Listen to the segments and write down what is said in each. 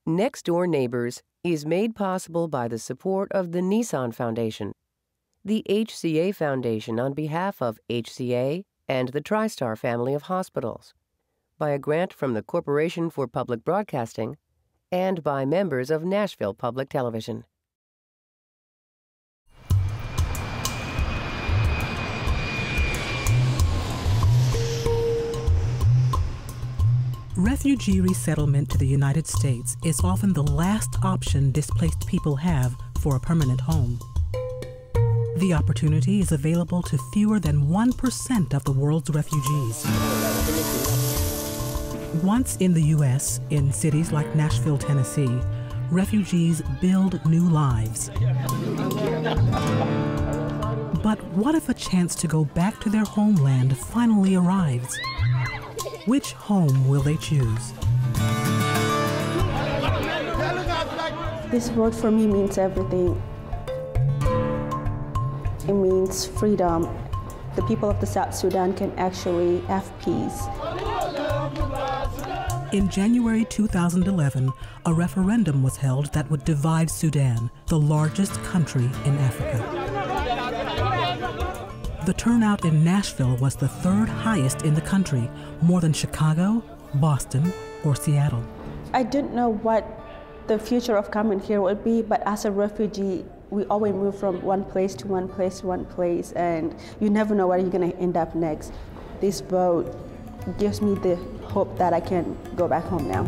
Next Door Neighbors is made possible by the support of the Nissan Foundation, the HCA Foundation on behalf of HCA and the TriStar family of hospitals, by a grant from the Corporation for Public Broadcasting, and by members of Nashville Public Television. Refugee resettlement to the United States is often the last option displaced people have for a permanent home. The opportunity is available to fewer than 1% of the world's refugees. Once in the U.S., in cities like Nashville, Tennessee, refugees build new lives. But what if a chance to go back to their homeland finally arrives? Which home will they choose? This word for me means everything. It means freedom. The people of the South Sudan can actually have peace. In January 2011, a referendum was held that would divide Sudan, the largest country in Africa. The turnout in Nashville was the third highest in the country, more than Chicago, Boston, or Seattle. I didn't know what the future of coming here would be, but as a refugee, we always move from one place to one place to one place, and you never know where you're going to end up next. This vote gives me the hope that I can go back home now.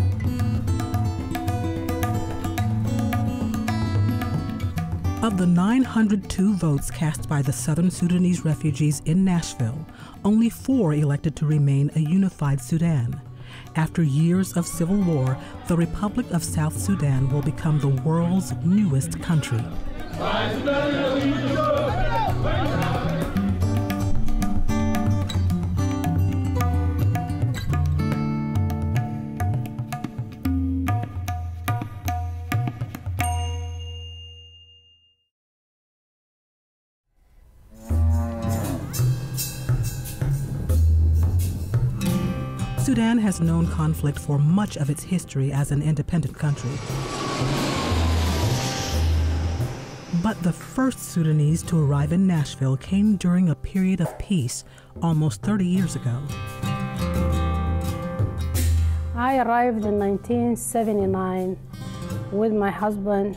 Of the 902 votes cast by the Southern Sudanese refugees in Nashville, only 4 elected to remain a unified Sudan. After years of civil war, the Republic of South Sudan will become the world's newest country. Sudan has known conflict for much of its history as an independent country. But the first Sudanese to arrive in Nashville came during a period of peace almost 30 years ago. I arrived in 1979 with my husband,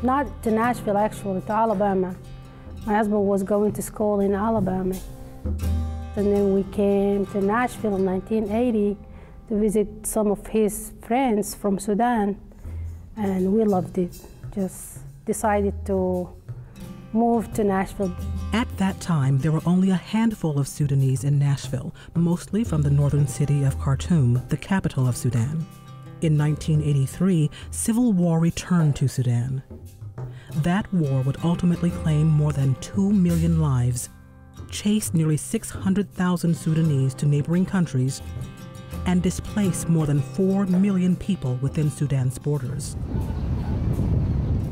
not to Nashville actually, to Alabama. My husband was going to school in Alabama. And then we came to Nashville in 1980 to visit some of his friends from Sudan, and we loved it. Just decided to move to Nashville. At that time, there were only a handful of Sudanese in Nashville, mostly from the northern city of Khartoum, the capital of Sudan. In 1983, civil war returned to Sudan. That war would ultimately claim more than 2 million lives, chase nearly 600,000 Sudanese to neighboring countries, and displace more than 4 million people within Sudan's borders.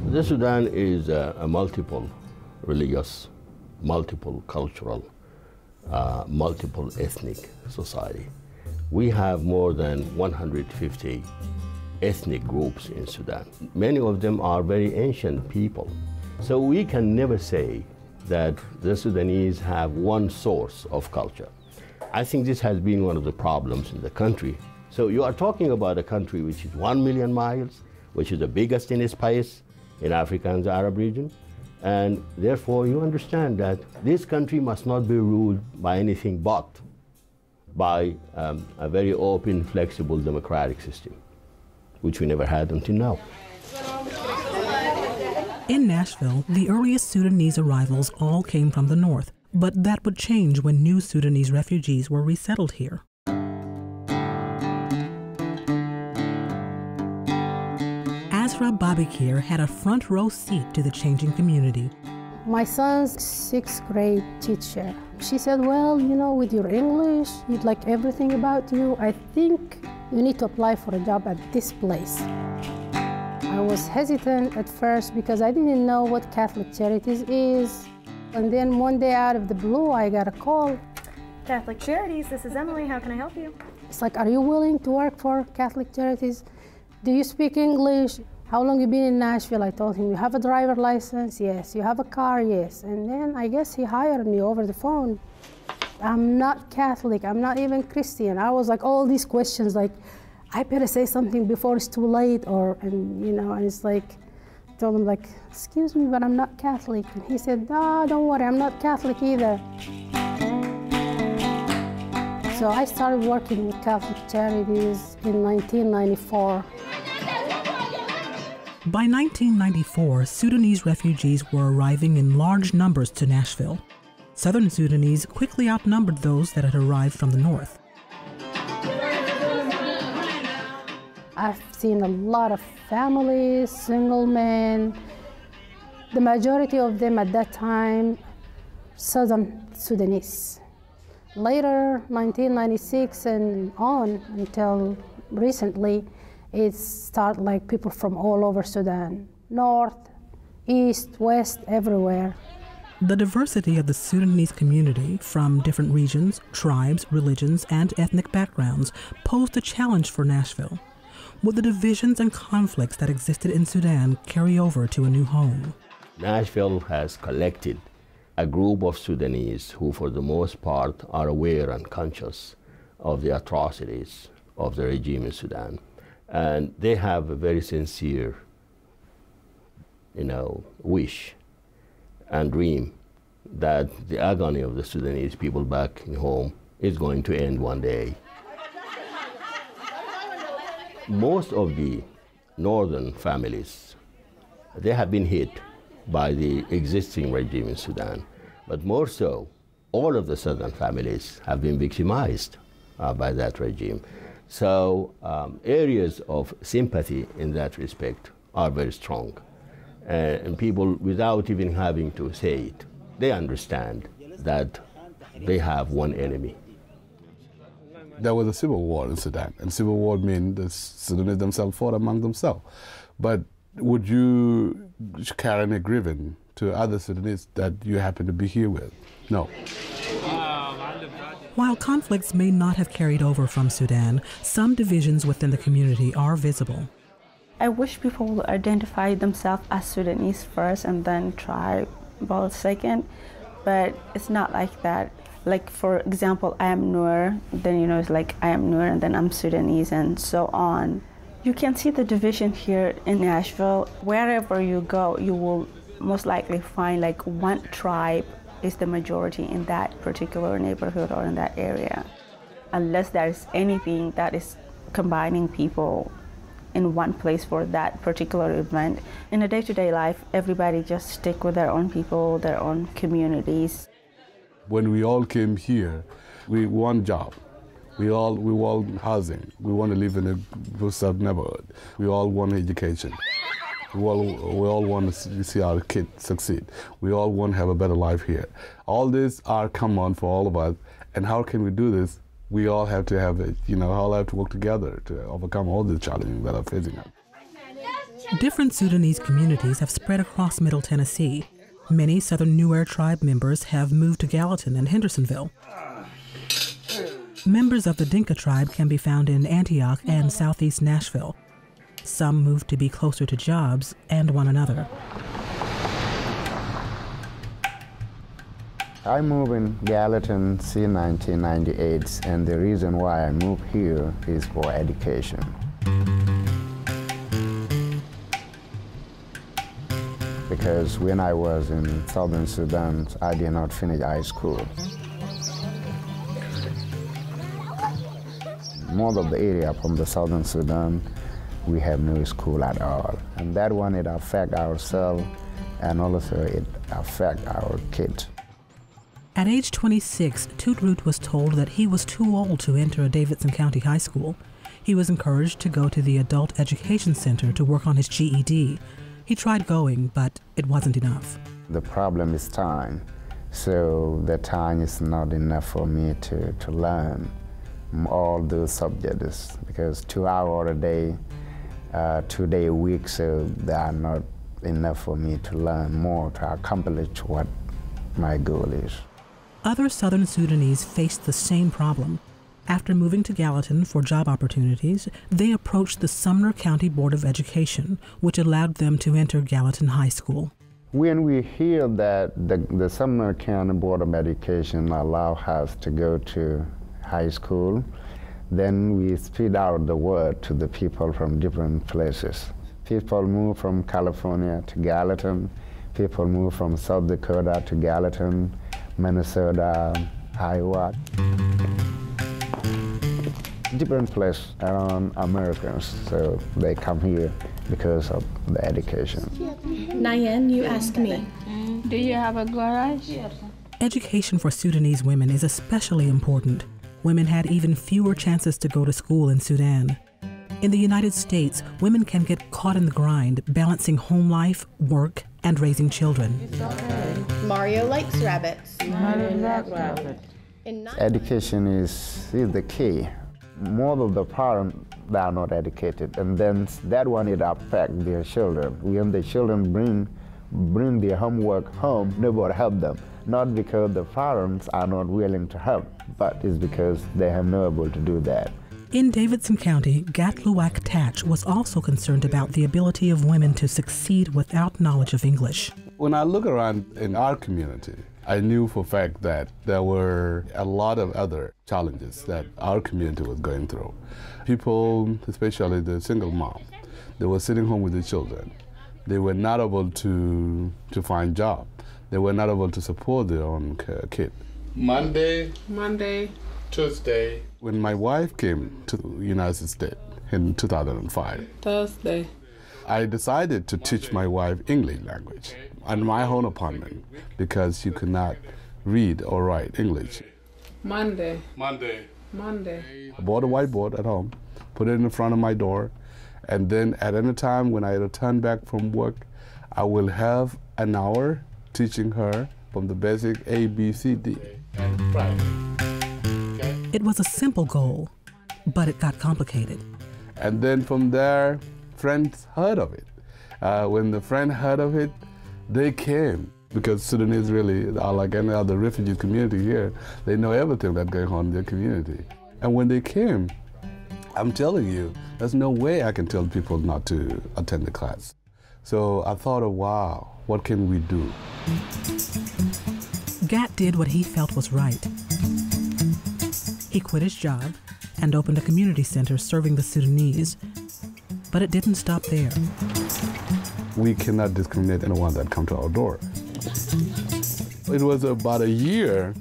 The Sudan is a multiple religious, multiple cultural, multiple ethnic society. We have more than 150 ethnic groups in Sudan. Many of them are very ancient people. So we can never say that the Sudanese have one source of culture. I think this has been one of the problems in the country. So you are talking about a country which is 1 million miles, which is the biggest in its space in Africa and the Arab region, and therefore you understand that this country must not be ruled by anything but by a very open, flexible, democratic system, which we never had until now. In Nashville, the earliest Sudanese arrivals all came from the north, but that would change when new Sudanese refugees were resettled here. Azra Babikir had a front row seat to the changing community. My son's 6th grade teacher, she said, well, you know, with your English, you'd like everything about you, I think you need to apply for a job at this place. I was hesitant at first because I didn't know what Catholic Charities is. And then one day out of the blue, I got a call. Catholic Charities, this is Emily, how can I help you? It's like, are you willing to work for Catholic Charities? Do you speak English? How long you been in Nashville? I told him, you have a driver license? Yes. You have a car? Yes. And then I guess he hired me over the phone. I'm not Catholic. I'm not even Christian. I was like, all these questions, like, I better say something before it's too late, and it's like, I told him, like, excuse me, but I'm not Catholic. And he said, no, don't worry, I'm not Catholic either. So I started working with Catholic Charities in 1994. By 1994, Sudanese refugees were arriving in large numbers to Nashville. Southern Sudanese quickly outnumbered those that had arrived from the north. I've seen a lot of families, single men. The majority of them at that time, Southern Sudanese. Later, 1996 and on until recently, it started like people from all over Sudan, north, east, west, everywhere. The diversity of the Sudanese community from different regions, tribes, religions, and ethnic backgrounds posed a challenge for Nashville. Would the divisions and conflicts that existed in Sudan carry over to a new home? Nashville has collected a group of Sudanese who, for the most part, are aware and conscious of the atrocities of the regime in Sudan. And they have a very sincere, wish and dream that the agony of the Sudanese people back home is going to end one day. Most of the northern families, they have been hit by the existing regime in Sudan, but more so, all of the southern families have been victimized by that regime. So areas of sympathy in that respect are very strong. And people, without even having to say it, they understand that they have one enemy. There was a civil war in Sudan, and civil war means the Sudanese themselves fought among themselves. But would you carry any grievance to other Sudanese that you happen to be here with? No. While conflicts may not have carried over from Sudan, some divisions within the community are visible. I wish people would identify themselves as Sudanese first and then tribal second, but it's not like that. Like, for example, I am Noor, then, it's like I am Noor, and then I'm Sudanese, and so on. You can see the division here in Nashville. Wherever you go, you will most likely find like one tribe is the majority in that particular neighborhood or in that area, unless there's anything that is combining people in one place for that particular event. In a day-to-day life, everybody just stick with their own people, their own communities. When we all came here, we want job. We all want housing. We want to live in a good neighborhood. We all want education. We all want to see our kids succeed. We all want to have a better life here. All these are common for all of us. And how can we do this? We all have to have it, all have to work together to overcome all the challenges that are facing us. Different Sudanese communities have spread across Middle Tennessee. Many Southern Nuer tribe members have moved to Gallatin and Hendersonville. Members of the Dinka tribe can be found in Antioch and southeast Nashville. Some moved to be closer to jobs and one another. I moved in Gallatin in 1998, and the reason why I moved here is for education. Because when I was in southern Sudan, I did not finish high school. Most of the area from the southern Sudan, we have no school at all. And that one, it affects ourselves, and also it affects our kids. At age 26, Tootroot was told that he was too old to enter a Davidson County high school. He was encouraged to go to the Adult Education Center to work on his GED. He tried going, but it wasn't enough. The problem is time. So the time is not enough for me to learn all those subjects, because 2 hours a day, 2 days a week, so they are not enough for me to learn more to accomplish what my goal is. Other Southern Sudanese faced the same problem. After moving to Gallatin for job opportunities, they approached the Sumner County Board of Education, which allowed them to enter Gallatin High School. When we hear that the Sumner County Board of Education allow us to go to high school, then we speed out the word to the people from different places. People move from California to Gallatin, people move from South Dakota to Gallatin, Minnesota, Iowa. Different places around Americans, so they come here because of the education. Nayan, you ask me. Do you have a garage? Education for Sudanese women is especially important. Women had even fewer chances to go to school in Sudan. In the United States, women can get caught in the grind, balancing home life, work, and raising children. Mario likes rabbits. Education is the key. More of the parents they are not educated, and then that one it affects their children. When the children bring their homework home, nobody help them. Not because the parents are not willing to help, but it's because they have no able to do that. In Davidson County, Gatluwak Tatch was also concerned about the ability of women to succeed without knowledge of English. When I look around in our community, I knew for a fact that there were a lot of other challenges that our community was going through. People, especially the single mom, they were sitting home with their children. They were not able to find job. They were not able to support their own kid. Monday, Tuesday. When my wife came to the United States in 2005, Thursday, I decided to teach my wife English language in my own apartment because she could not read or write English. Monday. I bought a whiteboard at home, put it in front of my door, and then at any time when I return back from work, I will have an hour teaching her from the basic A, B, C, D. It was a simple goal, but it got complicated. And then from there, friends heard of it. When the friend heard of it, they came. Because Sudanese really are like any other refugee community here. They know everything that's going on in their community. And when they came, I'm telling you, there's no way I can tell people not to attend the class. So I thought, wow, what can we do? Gat did what he felt was right. He quit his job and opened a community center serving the Sudanese. But it didn't stop there. We cannot discriminate anyone that comes to our door. It was about a year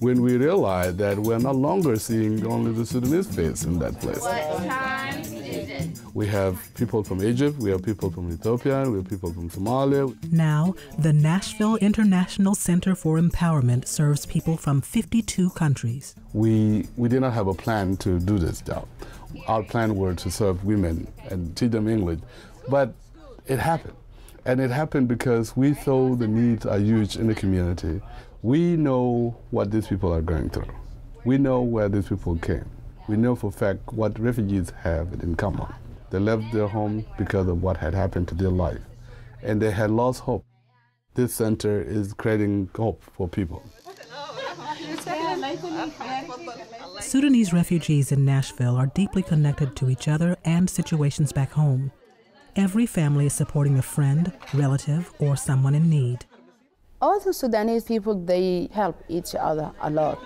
when we realized that we're no longer seeing only the Sudanese face in that place. What time is it? We have people from Egypt, we have people from Ethiopia, we have people from Somalia. Now, the Nashville International Center for Empowerment serves people from 52 countries. We did not have a plan to do this job. Our plan was to serve women and teach them English, but it happened. And it happened because we saw the needs are huge in the community. We know what these people are going through. We know where these people came. We know for a fact what refugees have in common. They left their home because of what had happened to their life. And they had lost hope. This center is creating hope for people. Sudanese refugees in Nashville are deeply connected to each other and situations back home. Every family is supporting a friend, relative, or someone in need. All the Sudanese people, they help each other a lot.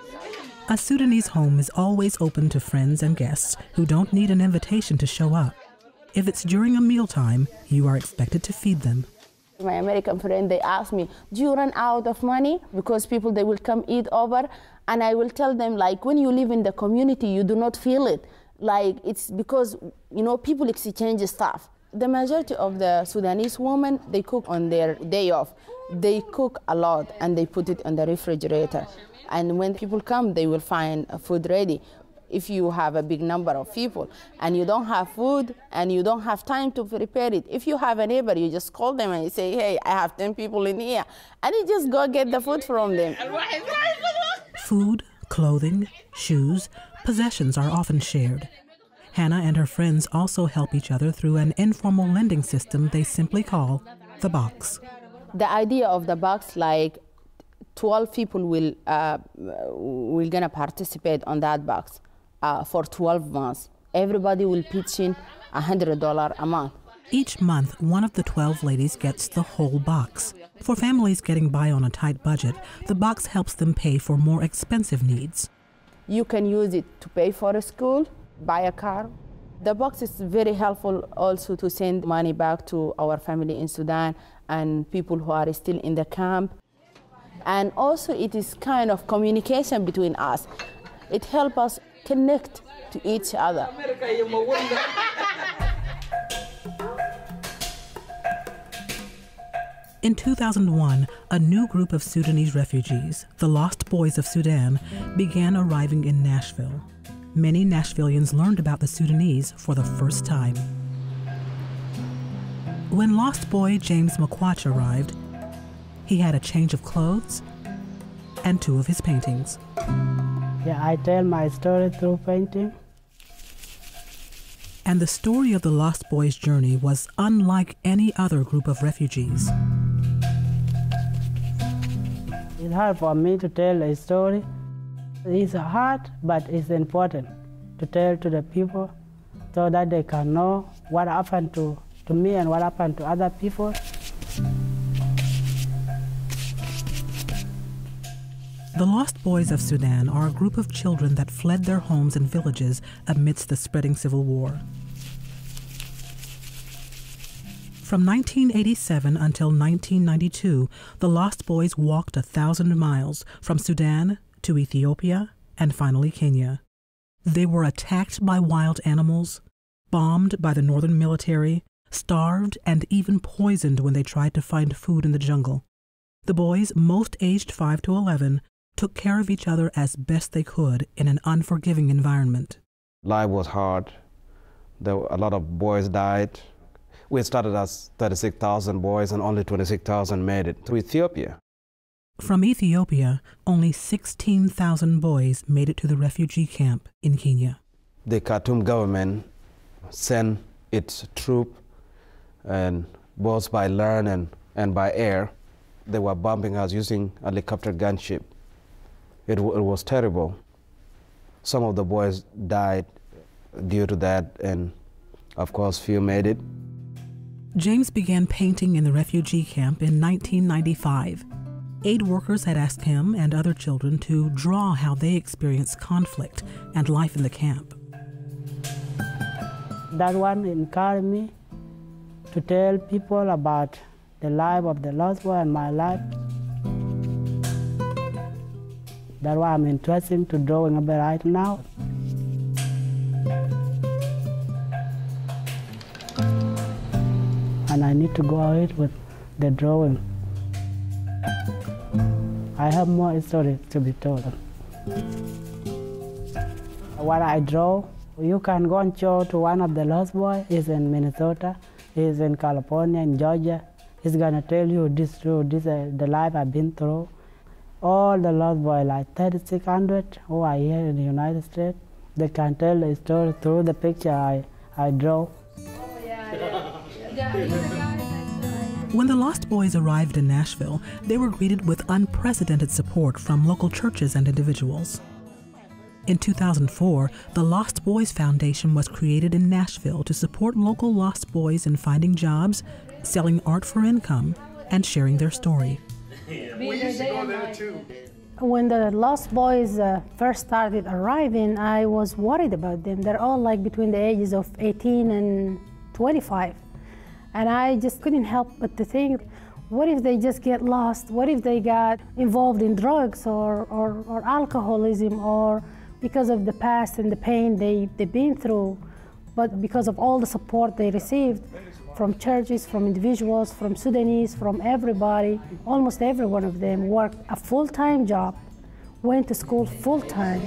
A Sudanese home is always open to friends and guests who don't need an invitation to show up. If it's during a mealtime, you are expected to feed them. My American friend, they ask me, do you run out of money? Because people, they will come eat over. And I will tell them, like, when you live in the community, you do not feel it. Like, it's because, people exchange stuff. The majority of the Sudanese women, they cook on their day off. They cook a lot and they put it in the refrigerator. And when people come, they will find food ready. If you have a big number of people and you don't have food and you don't have time to prepare it, if you have a neighbor, you just call them and you say, hey, I have 10 people in here. And you just go get the food from them. Food, clothing, shoes, possessions are often shared. Hannah and her friends also help each other through an informal lending system they simply call the box. The idea of the box, like 12 people will gonna participate on that box. for 12 months. Everybody will pitch in $100 a month. Each month, one of the 12 ladies gets the whole box. For families getting by on a tight budget, the box helps them pay for more expensive needs. You can use it to pay for a school, buy a car. The box is very helpful also to send money back to our family in Sudan and people who are still in the camp. And also it is kind of communication between us. It helps us connect to each other. In 2001, a new group of Sudanese refugees, the Lost Boys of Sudan, began arriving in Nashville. Many Nashvillians learned about the Sudanese for the first time. When Lost Boy James McQuatch arrived, he had a change of clothes and 2 of his paintings. Yeah, I tell my story through painting. And the story of the Lost Boys' journey was unlike any other group of refugees. It's hard for me to tell a story. It's hard, but it's important to tell to the people so that they can know what happened to me and what happened to other people. The Lost Boys of Sudan are a group of children that fled their homes and villages amidst the spreading civil war. From 1987 until 1992, the Lost Boys walked 1,000 miles from Sudan to Ethiopia and finally Kenya. They were attacked by wild animals, bombed by the northern military, starved, and even poisoned when they tried to find food in the jungle. The boys, most aged 5 to 11, took care of each other as best they could in an unforgiving environment. Life was hard. A lot of boys died. We started as 36,000 boys and only 26,000 made it to Ethiopia. From Ethiopia, only 16,000 boys made it to the refugee camp in Kenya. The Khartoum government sent its troops, and both by land and by air. They were bombing us using a helicopter gunship. It was terrible. Some of the boys died due to that, and of course, few made it. James began painting in the refugee camp in 1995. Aid workers had asked him and other children to draw how they experienced conflict and life in the camp. That one encouraged me to tell people about the life of the lost boy and my life. That's why I'm interested to drawing about right now. And I need to go ahead with the drawing. I have more stories to be told. What I draw, you can go and show to one of the lost boys. He's in Minnesota, he's in California, in Georgia. He's gonna tell you this the life I've been through. All the lost boys, like 3,600 who are here in the United States, they can tell the story through the picture I draw. When the Lost Boys arrived in Nashville, they were greeted with unprecedented support from local churches and individuals. In 2004, the Lost Boys Foundation was created in Nashville to support local lost boys in finding jobs, selling art for income, and sharing their story. We used to go there too. When the Lost Boys first started arriving, I was worried about them. They're all like between the ages of 18 and 25. And I just couldn't help but to think, what if they just get lost? What if they got involved in drugs or alcoholism, or because of the past and the pain they've been through, but because of all the support they received from churches, from individuals, from Sudanese, from everybody, almost every one of them worked a full-time job, went to school full-time.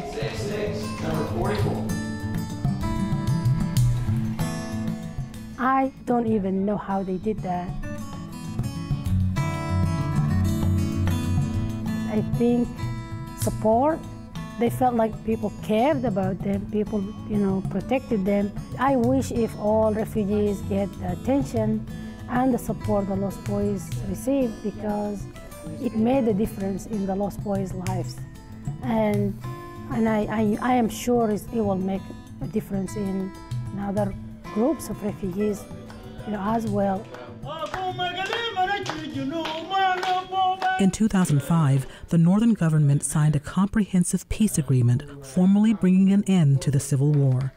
Number 44. I don't even know how they did that. I think support, they felt like people cared about them, people, protected them. I wish if all refugees get the attention and the support the Lost Boys received, because it made a difference in the Lost Boys' lives. And And I am sure it will make a difference in other groups of refugees, as well. In 2005, the Northern government signed a comprehensive peace agreement, formally bringing an end to the civil war.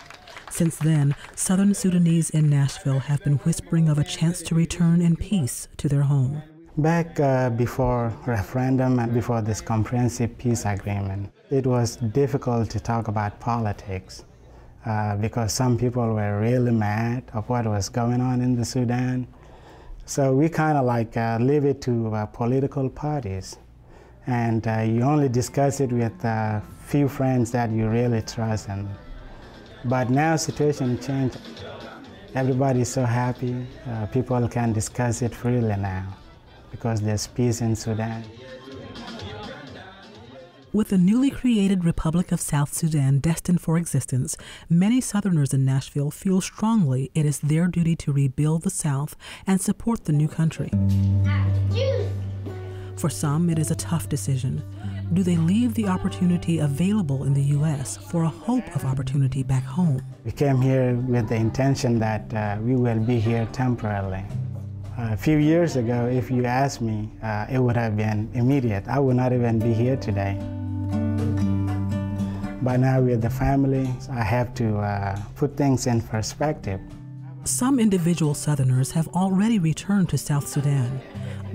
Since then, Southern Sudanese in Nashville have been whispering of a chance to return in peace to their home. Back before referendum and before this comprehensive peace agreement, it was difficult to talk about politics because some people were really mad of what was going on in the Sudan. So we kind of like leave it to political parties. And you only discuss it with a few friends that you really trust. But now situation changed. Everybody's so happy. People can discuss it freely now because there's peace in Sudan. With the newly created Republic of South Sudan destined for existence, many Southerners in Nashville feel strongly it is their duty to rebuild the South and support the new country. For some, it is a tough decision. Do they leave the opportunity available in the U.S. for a hope of opportunity back home? We came here with the intention that we will be here temporarily. A few years ago, if you asked me, it would have been immediate. I would not even be here today. But now with the family, I have to put things in perspective. Some individual Southerners have already returned to South Sudan.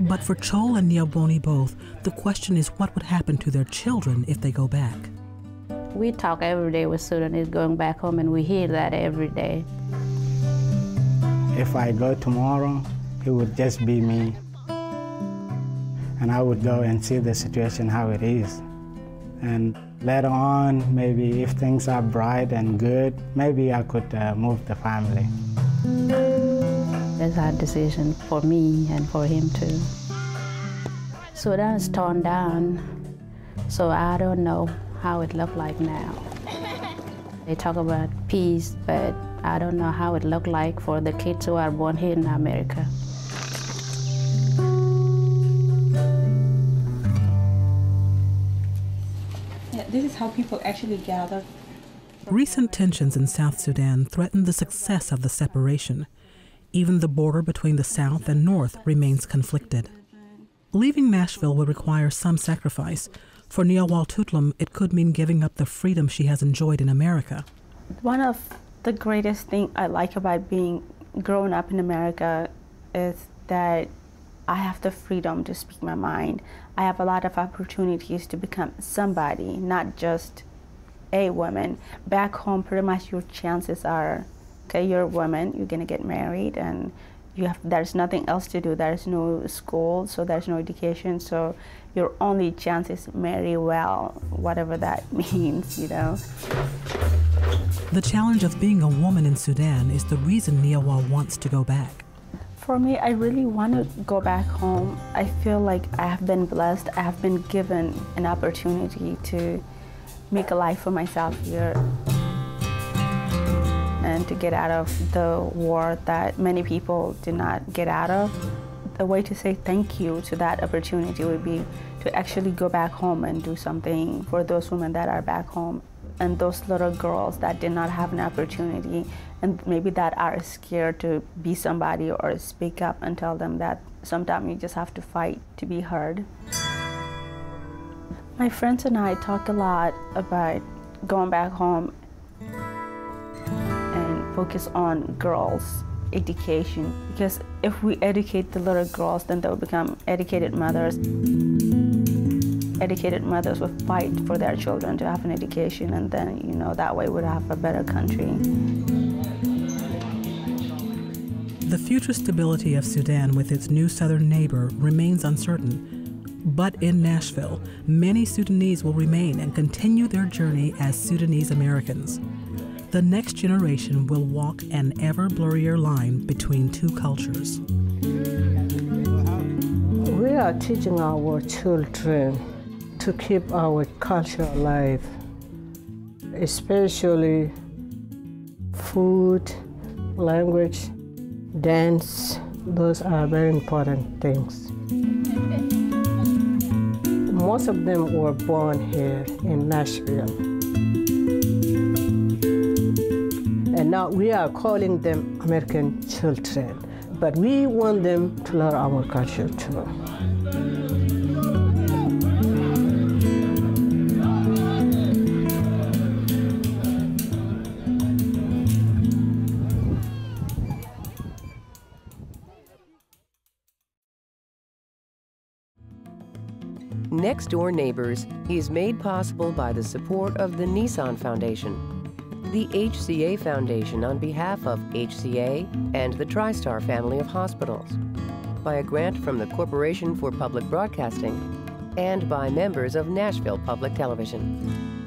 But for Chol and Niaboni both, the question is what would happen to their children if they go back. We talk every day with Sudanese going back home, and we hear that every day. If I go tomorrow, it would just be me. And I would go and see the situation how it is. And later on, maybe if things are bright and good, maybe I could move the family. It's a hard decision for me and for him too. Sudan is torn down, so I don't know how it looks like now. They talk about peace, but I don't know how it looks like for the kids who are born here in America. This is how people actually gather. Recent tensions in South Sudan threaten the success of the separation. Even the border between the South and North remains conflicted. Leaving Nashville will require some sacrifice. For Niawal Tutlum, it could mean giving up the freedom she has enjoyed in America. One of the greatest things I like about being grown up in America is that I have the freedom to speak my mind. I have a lot of opportunities to become somebody, not just a woman. Back home, pretty much your chances are, okay, you're a woman, you're gonna get married, and there's nothing else to do. There's no school, so there's no education, so your only chance is marry well, whatever that means, The challenge of being a woman in Sudan is the reason Niawal wants to go back. For me, I really want to go back home. I feel like I have been blessed. I have been given an opportunity to make a life for myself here and to get out of the war that many people did not get out of. The way to say thank you to that opportunity would be to actually go back home and do something for those women that are back home and those little girls that did not have an opportunity and maybe that are scared to be somebody or speak up and tell them that sometimes you just have to fight to be heard. My friends and I talk a lot about going back home and focus on girls' education, because if we educate the little girls, then they'll become educated mothers. Educated mothers will fight for their children to have an education, and then, that way we'd have a better country. The future stability of Sudan with its new southern neighbor remains uncertain. But in Nashville, many Sudanese will remain and continue their journey as Sudanese Americans. The next generation will walk an ever blurrier line between two cultures. We are teaching our children to keep our culture alive, especially food, language, dance. Those are very important things. Most of them were born here in Nashville. And now we are calling them American children. But we want them to learn our culture too. Next Door Neighbors is made possible by the support of the Nissan Foundation, the HCA Foundation on behalf of HCA and the TriStar family of hospitals, by a grant from the Corporation for Public Broadcasting, and by members of Nashville Public Television.